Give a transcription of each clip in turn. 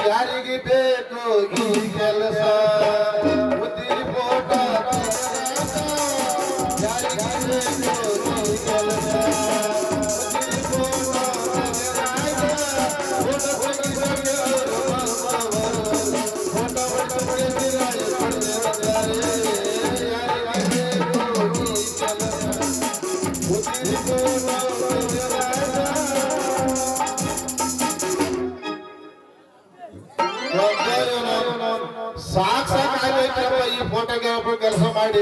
ಯಾರಿಗೆ ಬೇಕು ಈ ಕೆಲಸ ಉದ್ದಿರಿ ಫೋಟೋ ಯಾರಿಗೆ ಬೇಕು ಈ ಕೆಲಸ ಸಾಕಾಗೈತಪ್ಪ ಈ ಫೋಟೋಗ್ರಾಫರ್ ಕೆಲಸ ಮಾಡಿ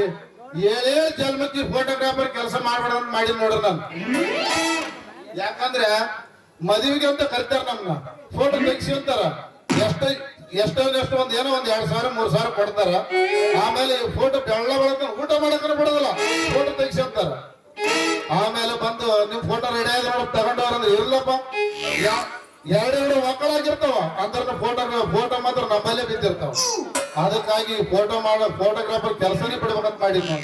ಏಳೇಳು ಜನ್ಮಕ್ಕೆ ಫೋಟೋಗ್ರಾಫರ್ ಕೆಲಸ ಮಾಡ್ಬೇಡ ಮಾಡಿ ನೋಡ್ರಿ ನಾನು. ಯಾಕಂದ್ರೆ ಮದುವೆಗೆ ಅಂತ ಕರಿತಾರ ನಮ್ನ ಫೋಟೋ ತೆಗಿಸಿ ಅಂತಾರ. ಎಷ್ಟೋ ಒಂದ್ ಏನೋ ಒಂದ್ 2,000 3,000 ಕೊಡ್ತಾರ. ಆಮೇಲೆ ಫೋಟೋ ಬೆಳ್ಳ ಬಳಕ ಊಟ ಮಾಡಕ್ರ ಬಿಡೋದಿಲ್ಲ, ಫೋಟೋ ತೆಗಿಸಿ ಅಂತಾರ. ಆಮೇಲೆ ಬಂದು ನಿಮ್ ಫೋಟೋ ರೆಡಿ ಆದ ತಗೊಂಡವ್ರಂದ್ರೆ ಇರ್ಲಪ್ಪ, ಎರಡೆರಡು ಮಕ್ಕಳಾಗಿರ್ತಾವ ಅಂದ್ರ ಫೋಟೋ ಮಾತ್ರ ನಮ್ಮಲ್ಲೇ ಬಿದ್ದಿರ್ತಾವ. ಅದಕ್ಕಾಗಿ ಫೋಟೋಗ್ರಾಫರ್ ಕೆಲಸನೇ ಬಿಡ್ಬೇಕಂತ ಮಾಡಿದ್ ನಾನು.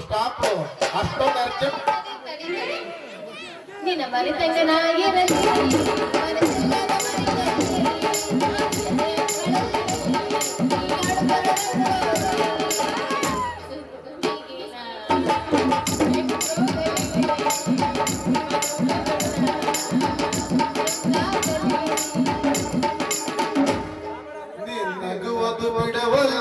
ಸ್ಟಾಪ್ ಅಷ್ಟೊಂದು ಅರ್ಜೆಂಟ್ ನಿನ್ನ ಮರಿತಂಗನಾಗಿರಲಿ ನಗುವುದು ಬಿಡವಲ್ಲ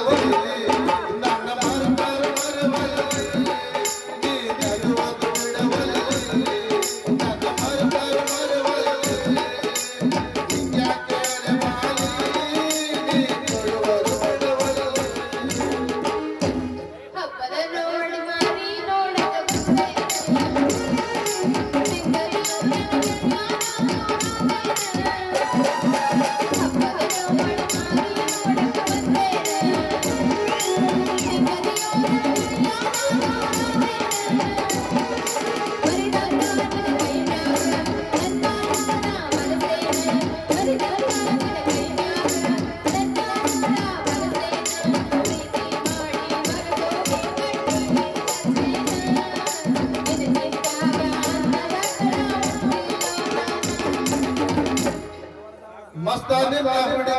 ಮಸ್ತಾನಿ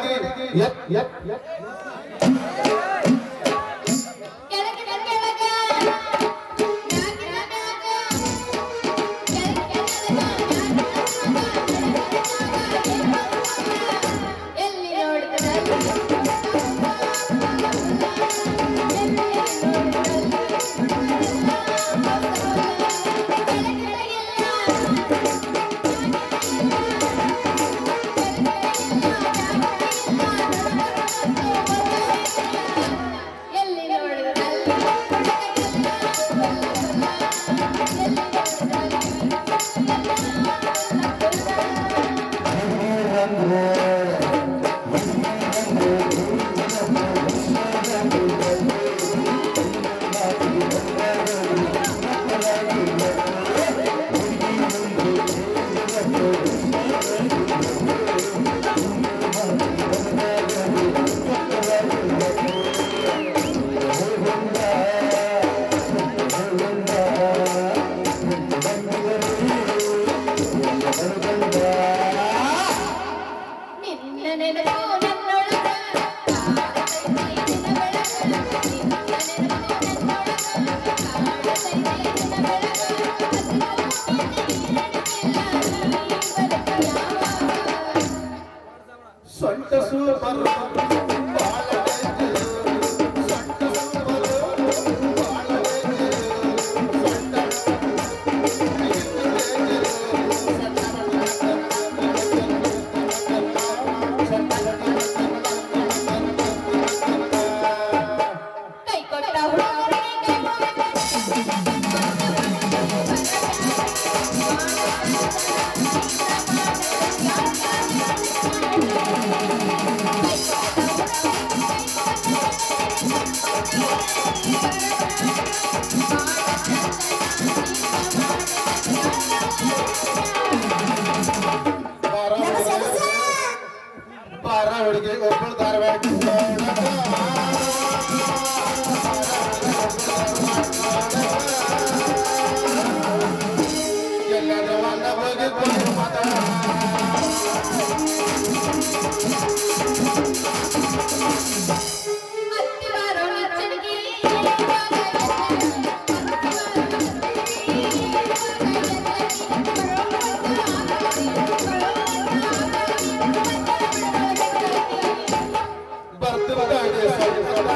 ಹುಡುಗಿ ಹುಡುಗಿ ಒಬ್ಬಳು ಧಾರವಾಡ ಎಲ್ಲಾದ್ರೂ ಒಂದ ಹೋಗಿ ಕೊಂಡು ಮಾತಾಡ ಹತ್ತಿವಾರೋ ನಿಚ್ಚಣಿಗೆ ಬರ್ತಿದ್ದಾಗೆ ಸರಿಸದ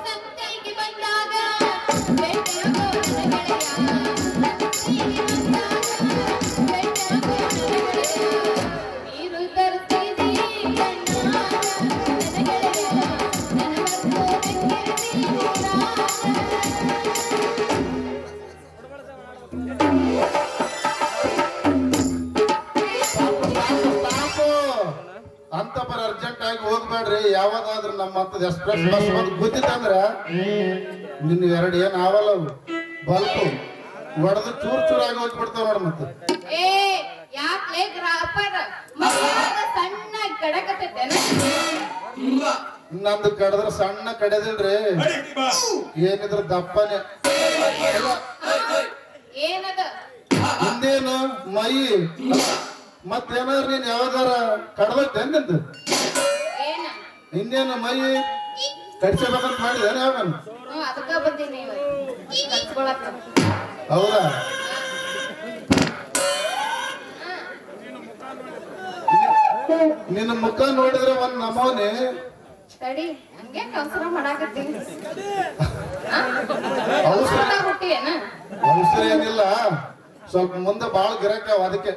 ಸಂತೆಗೆ ಬಂದಾಗ ಬೆಟ್ಟಗೋ ನನ್ನ ಗೆಳೆಯ ನೀರು ತರಿಸಿದಿ ಕಣ್ಣ ನನ್ನ ಗೆಳೆಯ ನನ್ನ ಮರ್ತೋದಂಗಿರ್ತೀನಿ ಅಂತ ಬರ ಅರ್ಜೆಂಟ್ ಆಗಿ ಹೋಗ್ಬೇಡ್ರಿ ಯಾವ್ದಾದ್ರು ನಮ್ಮ ಹತ್ತದ ಎಕ್ಸ್ಪ್ರೆಸ್ ಬಸ್ ಬಂದು ಗೊತ್ತಿತ್ತಂದ್ರ ನಿನ್ನ ಎರಡು ಏನ್ ಆವಲ್ಲ ಅವು ಬಲ್ಪು ಒಡೆದು ಚೂರ್ ಚೂರ್ ಆಗಿ ಹೋಗ್ಬಿಡ್ತಾವ ನೋಡ ಮತ್ತೆ ಏ ಯಾಕ್ಲೆ ಗ್ರಾಪರ್ ಮೈಯಾಗ ಸಣ್ಣ ಕಡಕತ್ತೈತೇನ ನಂದು ಕಡದ್ರ ಸಣ್ಣ ಕಡೆದಿಲ್ರಿ ಏನಿದ್ರ ದಪ್ಪನೆ ಏನದ ಹಿಂದೇನು ಮೈ ಮತ್ತೇನಾದ್ರು ನೀನ್ ಯಾವ್ದಾರ ಕಡದೈತೆ ನಿಂದು ಏನ ಹಿಂದೇನು ಮೈ ಕಡಿಸಬೇಕಂತ ಮಾಡಿದೆ ಯಾವಾಗ ಅದಕ್ಕ ಬಂದೀನಿ ಕಲ್ಸ್ಕೊಳಕ ಹೌದಾ ನಿನ್ನ ಮುಖ ನೋಡಿದ್ರೆ ಒಂದ್ ನಮೂನೆ ತಡಿ ಹಂಗೆ ಕಲ್ಸರ ಮಾಡಾಕತ್ತೀನಿ ಔಷಧ ಹುಟ್ಟಿ ಏನ ಔಷಧ ಏನಿಲ್ಲ ಸ್ವಲ್ಪ ಮುಂದೆ ಬಾಳ ಗಿರಾಕ್ಯಾವ ಅದಕ್ಕೆ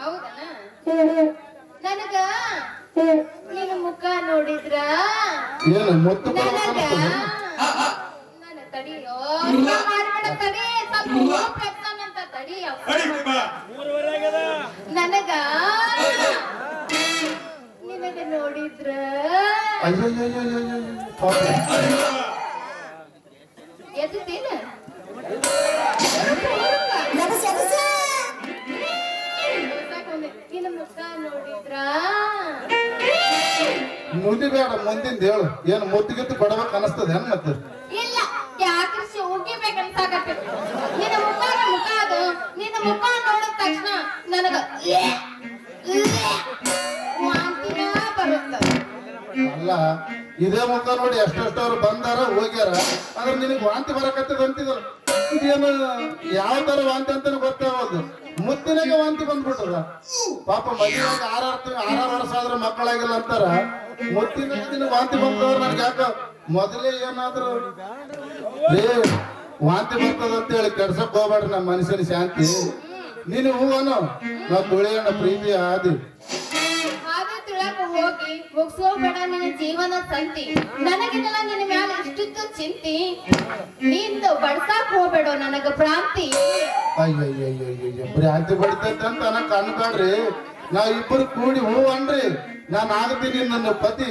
ಹೌದನ ನನಗ ನಿನ್ನ ಮುಖ ನೋಡಿದ್ರ ಏನು ಮುತ್ತು ನನಗ ಬರ್ಬೇಕಂತ ನನ್ನ ತಡಿಯೋ ಮಾಡ್ಬೇಡ ತಡಿ ಸ್ವಲ್ಪ ಪ್ರಯತ್ನ ತಡಿ ನನಗ ನಿನಗ ನೋಡಿದ್ರ ಎದ್ದಿನ ನಿನ್ನ ಮುಖ ನೋಡಿದ್ರ ಮುದಿ ಬೇಡ ಮುಂದಿಂದ ಹೇಳು ಏನು ಮುತ್ತಿಗಿತ್ತು ಕೊಡಬೇಕು ಅನಸ್ತದೆ ಹೆಂಗ್ ಮತ್ತೆ ಇಲ್ಲ ಯಾಕೃಷಿ ಉಗಿಬೇಕಂತಾಗತ್ತೆ ನಿನ್ನ ಮುಖ ಅದು ನಿನ್ನ ಮುಖ ನೋಡಿದ ತಕ್ಷಣ ನನಗ ವಾಂತಿನ ಬರುತ್ತೆ ಅಲ್ಲ ಇದೇ ಮುಖ ನೋಡಿ ಎಷ್ಟೆಷ್ಟವ್ರು ಬಂದಾರ ಹೋಗ್ಯಾರ ಆದ್ರೆ ನಿನಗೆ ವಾಂತಿ ಬರಕತ್ತದ ಅಂತಿದ್ರು ಇದೇನು ಯಾವ ತರ ವಾಂತಿ ಅಂತಾನೆ ಗೊತ್ತಾಗೋದು ಮುತ್ತಿನಾಗ ವಾಂತಿ ಬಂದ್ಬಿಟ್ಟದ ಪಾಪ ಮದುವೆಯಾಗ 6 ವರ್ಷ ಆದ್ರೆ ಮಕ್ಕಳಾಗಿಲ್ಲ ಅಂತಾರ ಮುತ್ತಿನ ದಿನ ವಾಂತಿ ಬಂದವ್ರು ನನ್ಗೆ ಯಾಕ ಮೊದಲೇ ಏನಾದ್ರು ವಾಂತಿ ಬರ್ತದ ಅಂತ ಹೇಳಿ ಕೆಡ್ಸಕ್ ಹೋಗ್ಬೇಡ್ರಿ ನಮ್ಮ ಮನುಷ್ಯನ ಶಾಂತಿ ನೀನು ಹೂವನು ನಾವು ತುಳಿಯೋಣ ಪ್ರೀತಿ ಆದಿ ಹಾಗೆ ತುಳಕ ಹೋಗಿ ಮುಗಿಸೋಬೇಡ ನಿನ್ನ ಜೀವನ ಸಂತಿ ನನಗಿದೆಲ್ಲ ನಿನ್ನ ಮ್ಯಾಲ ಇಷ್ಟಿತ್ತು ಚಿಂತಿ ನಿಂದು ಬಡ್ಸಾಕ್ ಹೋಗ್ಬೇಡ ನನಗ ಭ್ರಾಂತಿ ಅಯ್ಯಯ್ಯಯ್ಯಯ್ಯ ಭ್ರಾಂತಿ ಬಡಿತೈತೆ ಅಂತ ಅನ್ನಕ್ ಅನ್ಬೇಡ್ರಿ ನಾವ್ ಇಬ್ಬರು ಕೂಡಿ ಹೂ ಅನ್ರಿ ನಾನು ಆಗ್ತೀನಿ ನನ್ನ ಪತಿ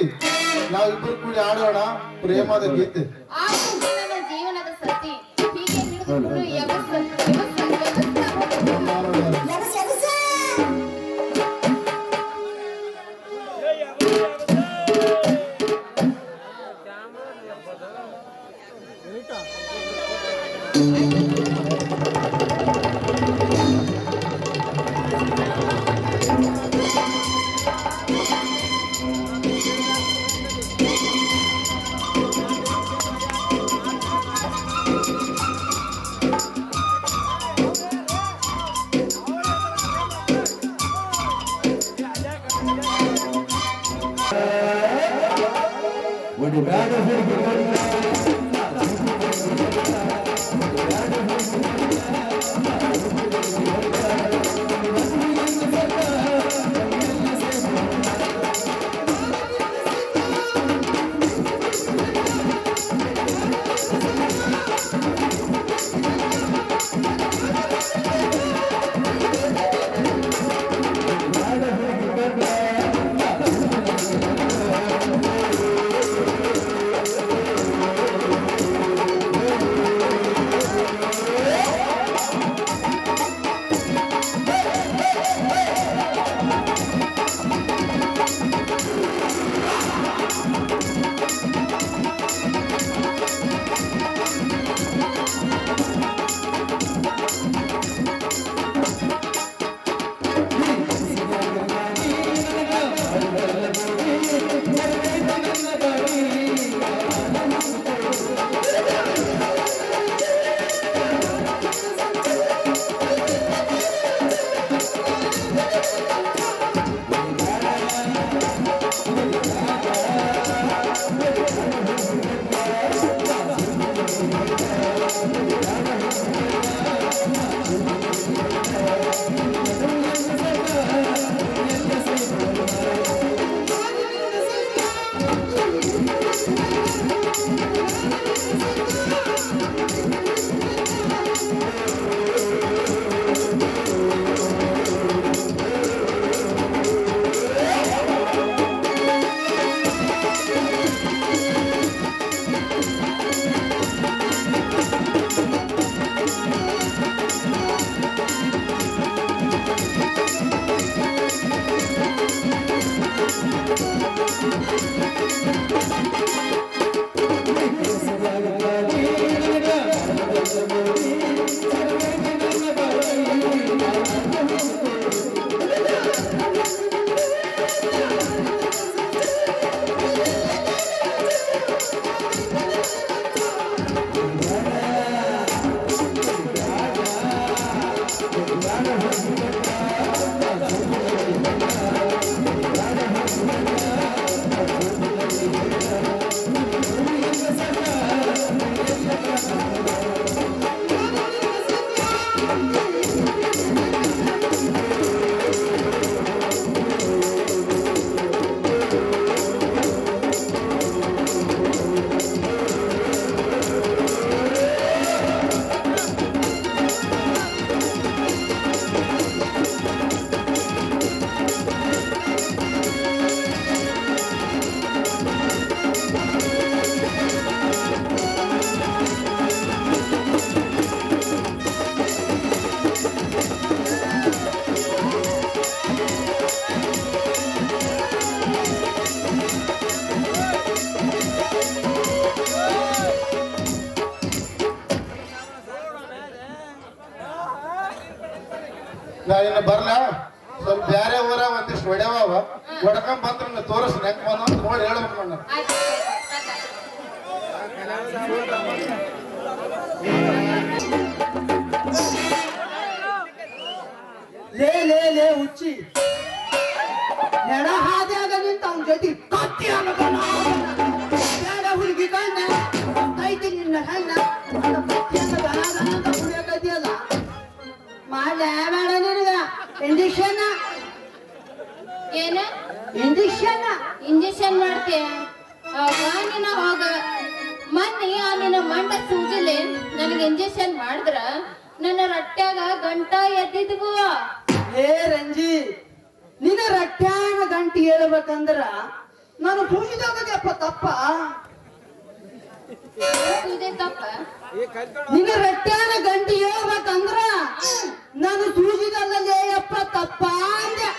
ನಾವಿಬ್ಬರು ಕೂಡಿ ಆಡೋಣ ಪ್ರೇಮದ ಗೀತೆ ಆಗೂ ನನ್ನ ಜೀವನದ ಸತಿ ಹೀಗೆ ಹಿಡಿದು When you ನಾ ಇನ್ನು ಬರ್ಲ ಸ್ವಲ್ಪ ಬೇರೆ ಊರ ಒಂದಿಷ್ಟು ಹೊಡೆಯವ ಹೊಡ್ಕೊಂಡ್ ಬಂದ್ರೆ ತೋರಿಸ್ ನೆಕ್ ಬಂದ ನೋಡಿ ಹೇಳ್ಬೇಕು ನನ್ನ ಆಯ್ತು ಲೇ ಲೇ ಲೇ ಹುಚ್ಚಿ ನೆಡ ಹಾದ್ಯಾಗ ನಿಂತ ಅವನ ಜೊತೆ ಕತ್ತಿ ಅನ್ನೋದನ್ನ ಬೇಡ ಹುಡುಗಿ ಕಣ್ಣ ಐತಿ ನಿನ್ನ ಹೆಣ್ಣ ಅಂತ ಕತ್ತಿಯನ್ನು ಗಣ ಗಣ ಅಂತ ಹುಡುಗದಿಯಲ್ಲ ಮಾಡ್ಲೇ ಬೇಡ ನಿನಗ ಇಂಜೆಕ್ಷನ್ ಏನ ಇಂಜೆಕ್ಷನ್ ಇಂಜೆಕ್ಷನ್ ಮಾಡ್ತೀಯ ನೀನ ಹೋಗ ಮೊನ್ನೆ ಆ ನಿನ್ನ ಮಂಡ ಸೂಜಿಲೆ ನನಗೆ ಇಂಜೆಕ್ಷನ್ ಮಾಡಿದ್ರ ನನ್ನ ರಟ್ಟ್ಯಾಗ ಗಂಟ ಎದ್ದಿದ್ವು ಏ ರಂಜಿ ನಿನ್ನ ರಟ್ಯಾನ ಗಂಟಿ ಹೇಳ್ಬೇಕಂದ್ರ ನಾನು ಪೂಜಿದಪ್ಪ ತಪ್ಪ ಇದೇ ತಪ್ಪ ನಿನ್ನ ರಟ್ಯಾನ ಗಂಟಿ ಹೇಳ್ಬೇಕಂದ್ರ ನಾನು ಸೂಜಿದಲ್ಲೇ ಅಪ್ಪ ತಪ್ಪ ಅಂದೆ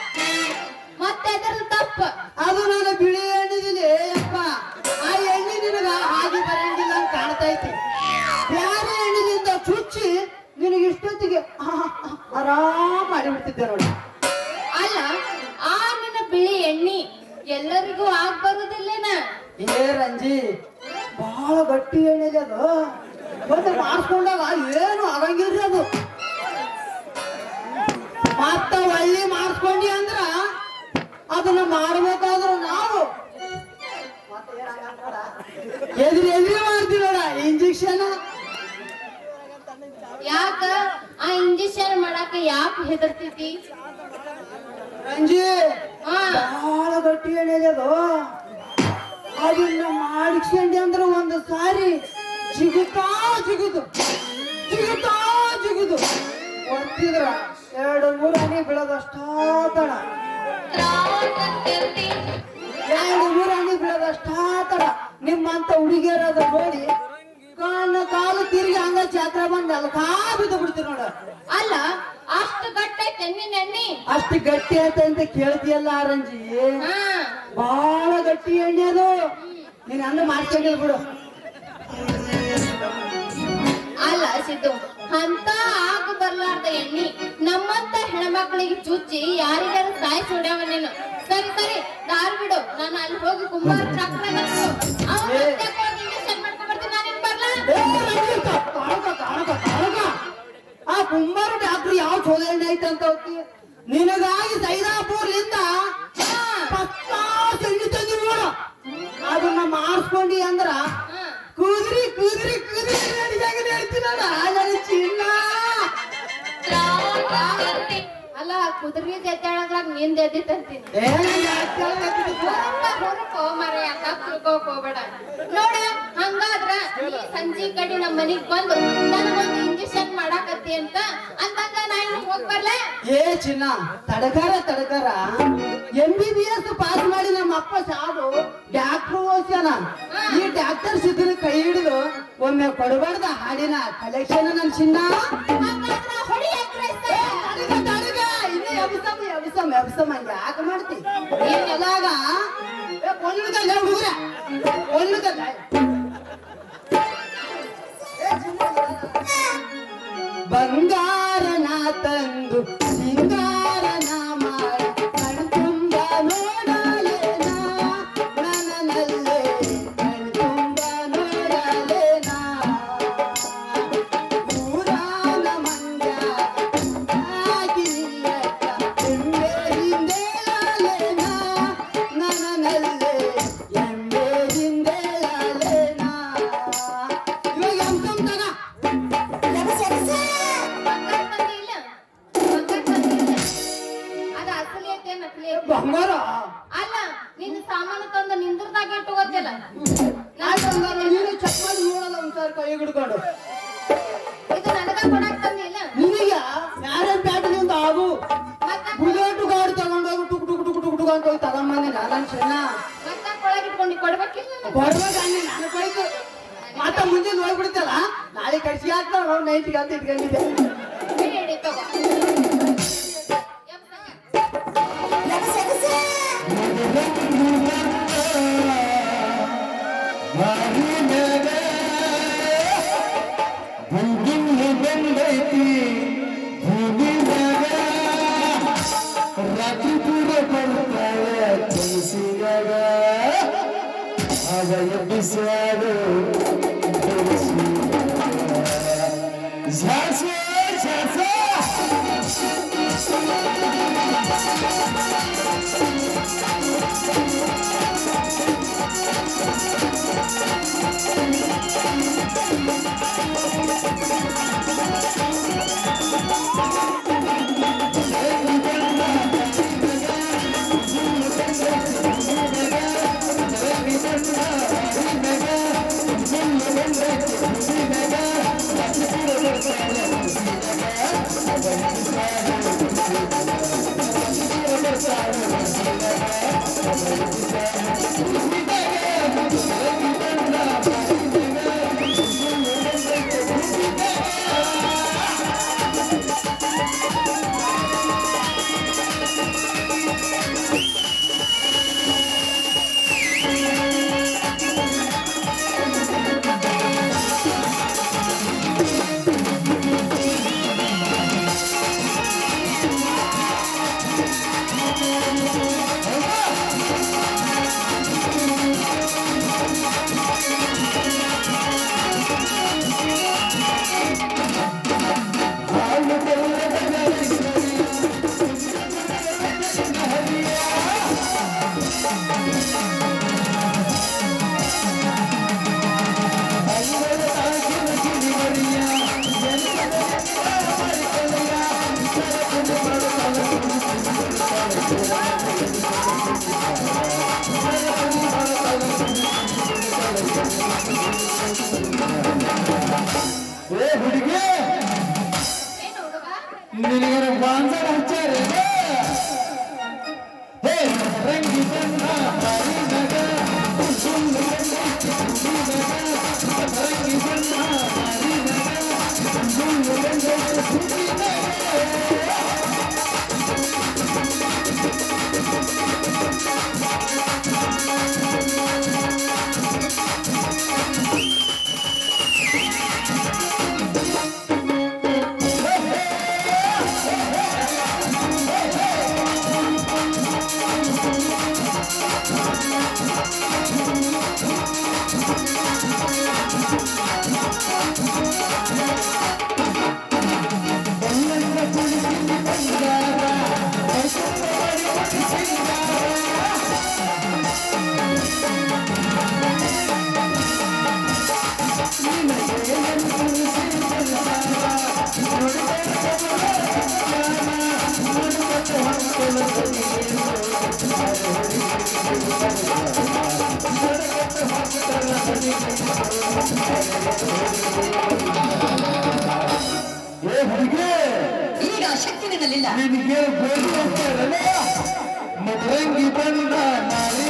ಮತ್ತೆ ಅದರ ತಪ್ಪ ಅದು ನಾನು ಬಿಳಿ ಎಣ್ಣಿದಿಲ್ಲ ಅಪ್ಪ ಆ ಎಣ್ಣೆ ನಿನಗ ಹಾಗೆ ಬರಂಗಿಲ್ಲ ಅಂತ ಕಾಣ್ತೈತಿ ಬ್ಯಾರೆ ಎಣ್ಣಿನಿಂದ ಚುಚ್ಚಿ ನಿನಗೆ ಇಷ್ಟೊತ್ತಿಗೆ ಆರಾಮ್ ಮಾಡಿಬಿಡ್ತಿದ್ದೆ ನೋಡಿ ಅಲ್ಲ ಆ ನಿನ್ನ ಬಿಳಿ ಎಣ್ಣಿ ಎಲ್ಲರಿಗೂ ಆಗ್ ಬರುದಿಲ್ಲೇನ ಏ ರಂಜಿ ಬಹಳ ಗಟ್ಟಿ ಎಣ್ಣೆ ಅದು ಮತ್ತೆ ಮಾಡಿಸ್ಕೊಂಡಾಗ ಏನು ಆಗಂಗಿಲ್ರಿ ಅದು ಮತ್ತ ಒಳ್ಳೆ ಮಾಡಿಸ್ಕೊಂಡಿ ಅಂದ್ರ ಅದನ್ನ ಮಾಡ್ಬೇಕಾದ್ರ ನಾವು ಎದ್ರಿ ಮಾಡ್ತೀವಿ ನೋಡ ಇಂಜೆಕ್ಷನ್ ಯಾಕ ಆ ಇಂಜೆಕ್ಷನ್ ಮಾಡಾಕ ಯಾಕೆ ಹೆದರ್ತಿತಿ ರಂಜಿ ಹಾ ಬಹಳ ಗಟ್ಟಿ ಎಣ್ಣೆ ಅದು ಅದನ್ನ ಮಾಡಿಸ್ಕೊಂಡಿ ಅಂದ್ರ ಒಂದು ಸಾರಿ ಜಿಗುತ್ತಾ ಜಿಗುದು ಜಿಗುತ್ತಾ ಜಿಗುದು ಒತ್ತಿದ್ರ 2-3 ಹನಿ ಬೀಳೋದಷ್ಟಾತಣ 2-3 ಹನಿ ಬೀಳೋದಷ್ಟಾತಣ ನಿಮ್ಮಂತ ಹುಡುಗಿಯರದ ನೋಡಿ ಕಣ್ಣು ಕಾಲು ತಿರುಗಿ ಹಂಗ ಚಾತ್ರ ಬಂದ ಅಲ್ಕಾ ಬಿದ್ದು ಬಿಡ್ತೀವಿ ನೋಡ ಅಲ್ಲ ಅಷ್ಟು ಗಟ್ಟೈತೆ ನಿನ್ನ ಎಣ್ಣಿ ಅಷ್ಟು ಗಟ್ಟಿ ಆಯ್ತ ಅಂತ ಕೇಳ್ತೀಯಲ್ಲ ರಂಜಿ ಹಾ ಬಹಳ ಗಟ್ಟಿ ಎಣ್ಣೆ ಅದು ನೀನ್ ಅಂದ್ರ ಮಾಡ್ಕೊಂಡಿದ್ ಬಿಡು ಅಲ್ಲ ಸಿದ್ದು ಅಂತ ಆಗ ಬರ್ಲಾರ್ದ ಎಣ್ಣಿ ನಮ್ಮಂತ ಹೆಣ್ಮಕ್ಳಿಗೆ ಚುಚ್ಚಿ ಯಾರಿಗಾರು ಸಾಯಿ ಸುಡ್ಯಾವ ನೀನು ಸರಿ ಸರಿ ದಾರಿ ಬಿಡು ನಾನು ಅಲ್ಲಿ ಹೋಗಿ ಕುಂಬಾರ ಇಂಜೆಕ್ಷನ್ ಮಾಡ್ಕೊಂಡ್ ಬರ್ತೀನಿ ನಾನೇನ್ ಬರ್ಲಾ ಏ, ರಂಜಿ, ತಾಳಕ, ತಾಳಕ, ತಾಳಕ. ಆ ಕುಂಬಾರ ಡಾಕ್ಟ್ರು ಯಾವ ಚೋಲ ಎಣ್ಣೆ ಐತೆ ಅಂತ ಹೋಗ್ತಿ ನಿನಗಾಗಿ ಸೈದಾಪುರ್ಲಿಂದ ಪತ್ತಾಸ್ ಎಣ್ಣೆ ತಂದಿ ನೋಡು ಅದನ್ನ ಮಾಡಿಸ್ಕೊಂಡಿ ಅಂದ್ರ ಕುದುರಿ ಕುದುರಿ ಕುದುರಿ ಹೇಳ್ತೀನಲ್ಲ ನನ್ನ ಚಿನ್ನ ಅಲ್ಲ ಕುದುರೆ ಎದ್ದಾಳದ್ರಾಗ ನಿಂದ ಎದ್ದಿತ್ತಂತೀನಿ ಹೊರಕೋ ಮರೆಯ ತಿಳ್ಕೋಕ್ ಹೋಗ್ಬೇಡ ನೋಡ ಹಂಗಾದ್ರ ನೀ ಸಂಜೆ ಕಡೆ ನಮ್ಮ ಮನಿಗ್ ಬಂದು ನನಗೊಂದು ಇಂಜೆಕ್ಷನ್ ಮಾಡಾಕತ್ತಿ ಅಂತ ಅಂದಂಗ ನಾ ಇನ್ನು ಹೋಗ್ ಬರ್ಲೆ ಏ ಚಿನ್ನ ತಡಕಾರ ತಡಕಾರ MBBS ಪಾಸ್ ಮಾಡಿ ನಮ್ಮ ಅಪ್ಪ ಸಾಬು ಡಾಕ್ಟರ್ ಓದ್ಯಾನ ಈ ಡಾಕ್ಟರ್ ಸಿದ್ಧನ ಕೈ ಹಿಡಿದು ಒಮ್ಮೆ ಕೊಡಬಾರ್ದ ಹಾಡಿನ ಕಲೆಕ್ಷನ್ ನನ್ ಚಿನ್ನ ಹಂಗಾದ್ರ ಹೊಡಿ ಎಬ್ಸಮ್ ಯಾಕೆ ಮಾಡ್ತಿ ಎಲ್ಲಾಗ ಒಳ್ಳೆದಲ್ಲ ಹುಡುಗ್ರ ಒಳ್ಳೆದಲ್ಲ ಬಂಗಾರನ ತಂದು ಸಿಂಗಾರನ ಮಾಡಿ ಕಣ್ತುಂಬ ನೋಡಲೇನಾ ನನ್ನಲ್ಲೇ ಕಣ್ತುಂಬ ನೋಡಲೇನಾ ಊರಾನ ಮಂಡ್ಯ ಆಗಿಲ್ಲಕ್ಕ ಎಮ್ಮೆ ಹಿಂದೇಳಲೇನಾ ನನ್ನಲ್ಲೇ ಎಮ್ಮೆ ಹಿಂದೇಳಲೇನಾ ಇವಾಗ ಎಂತಂತಾಗ ಅದ ಅಸಲಿ ಐತೆ ನಕಲಿ ಐತೆ? ಬಂಗಾರ ಅಲ್ಲ ನಿನ್ನ ಸಾಮಾನು ತಂದು ನಿಂದ್ರದಾಗ ಇಟ್ಟು ಗೊತ್ತಿಲ್ಲ ನೀನು ಚೆಕ್ ಮಾಡಿ ನೋಡಲ್ಲ ಒಂದ್ಸಾರಿ ಕೈ ಹಿಡ್ಕೊಂಡು ಇದು ನನಗ ಕೊಡಾಕ್ ತಂದಿಲ್ಲ ನಿನಗ ಯಾರೇನ್ ಪ್ಯಾಟಲಿಂದ ಆಗು ಮತ್ತ ಬುಲೆಟ್ ಗಾಡಿ ತಗೊಂಡೋಗಿ took took took took took ಅಂತ ಹೋಗಿ ತಗೊಂಬಂದಿ ನಾನು ಚೆನ್ನ ಮತ್ತ ಕೊಳಗಿಟ್ಕೊಂಡು ಕೊಡ್ಬೇಕಿಲ್ಲ ನನಗೆ? ಬರುವಾಗ ಅಲ್ಲಿ ನಾನು ಕೈತು ಮತ್ತ ಮುಂದೆ ನೋಡ್ಬಿಡ್ತಲ್ಲ ನಾಳೆ ಕಡ್ಸಿ ಆಗ್ತಾವ ನಾವು ನೈಟ್ಗೆ ಅಂತ ಇಟ್ಕೊಂಡಿದ್ದೆ ಬಿಡಿ ತಗೋ ಬಂದೈತಿ ಎಬ್ಬಿಸಾಡು ಝಾನ್ಸಿ ಝಾನ್ಸಿ ಹುಡುಗಿ ಏನು ಹುಡುಗ ನಿನಗೆ ಬಾಂಧವ ಹಚ್ಚಾರ ಹೇ ರಂಗಿ ಬಣ್ಣ ಮಾರಿನಗ ರಂಗಿ ಬಣ್ಣ ಏ ಹುಡುಗಿ ಈಗ ಶಕ್ತಿ ನಿನ್ನಲ್ಲಿಲ್ಲ ನಿನಗೆ ಮಧುರಂಗಿ ಬಣ್ಣ ನಾರಿ